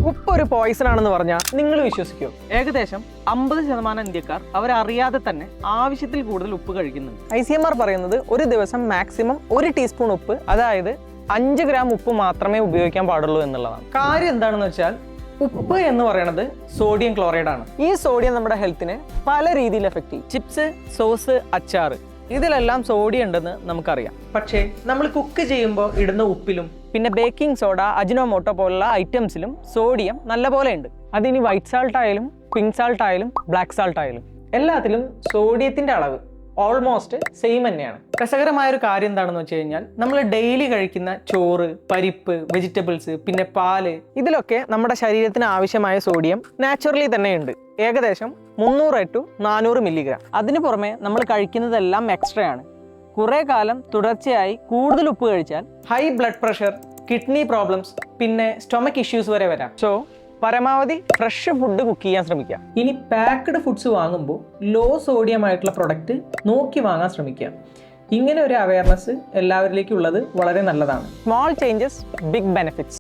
ഉപ്പ് ഒരു പോയിസൺ ആണെന്ന് പറഞ്ഞാൽ നിങ്ങൾ വിശ്വസിക്കുമോ? ഏകദേശം 50% ഇന്ത്യക്കാർ അവരറിയാതെ തന്നെ ആവശ്യത്തിൽ കൂടുതൽ ഉപ്പ് കഴിക്കുന്നുണ്ട്. ICMR പറയുന്നത് ഒരു ദിവസം മാക്സിമം 1 ടീസ്പൂൺ ഉപ്പ്, അതായത് 5 ഗ്രാം ഉപ്പ് മാത്രമേ ഉപയോഗിക്കാൻ പാടുള്ളൂ എന്നുള്ളതാണ്. കാര്യം എന്താണെന്ന് വെച്ചാൽ ഉപ്പ് എന്ന് പറയുന്നത് സോഡിയം ക്ലോറൈഡ് ആണ്. ഈ സോഡിയം നമ്മുടെ ഹെൽത്തിനെ പല രീതിയിൽ എഫക്ട് ചെയ്യും. ചിപ്സ്, സോസ്, അച്ചാറ് ഇതിലെല്ലാം സോഡിയം ഉണ്ടെന്ന് നമുക്കറിയാം. പക്ഷേ നമ്മൾ കുക്ക് ചെയ്യുമ്പോൾ ഇടുന്ന ഉപ്പിലും പിന്നെ ബേക്കിംഗ് സോഡ, അജിനോമോട്ടോ പോലുള്ള ഐറ്റംസിലും സോഡിയം നല്ലപോലെ ഉണ്ട്. അതിനി വൈറ്റ് സാൾട്ട് ആയാലും പിങ്ക് സാൾട്ട് ആയാലും ബ്ലാക്ക് സാൾട്ട് ആയാലും എല്ലാത്തിലും സോഡിയത്തിന്റെ അളവ് ഓൾമോസ്റ്റ് സെയിം തന്നെയാണ്. രസകരമായ ഒരു കാര്യം എന്താണെന്ന് വെച്ച് കഴിഞ്ഞാൽ നമ്മൾ ഡെയിലി കഴിക്കുന്ന ചോറ്, പരിപ്പ്, വെജിറ്റബിൾസ്, പിന്നെ പാല് ഇതിലൊക്കെ നമ്മുടെ ശരീരത്തിന് ആവശ്യമായ സോഡിയം നാച്ചുറലി തന്നെയുണ്ട്. ഏകദേശം 300 to 400 മില്ലിഗ്രാം. അതിന് പുറമെ നമ്മൾ കഴിക്കുന്നതെല്ലാം എക്സ്ട്രാ ആണ്. കുറേ കാലം തുടർച്ചയായി കൂടുതൽ ഉപ്പ് കഴിച്ചാൽ high blood pressure, kidney problems, പിന്നെ സ്റ്റൊമക്ക് ഇഷ്യൂസ് വരെ വരാം. സോ പരമാവധി ഫ്രഷ് ഫുഡ് കുക്ക് ചെയ്യാൻ ശ്രമിക്കുക. ഇനി പാക്ക്ഡ് ഫുഡ്സ് വാങ്ങുമ്പോൾ ലോ സോഡിയം ആയിട്ടുള്ള പ്രൊഡക്റ്റ് നോക്കി വാങ്ങാൻ ശ്രമിക്കുക. ഇങ്ങനെ ഒരു അവയർനെസ് എല്ലാവരിലേക്കും ഉള്ളത് വളരെ നല്ലതാണ്. Small changes, big benefits.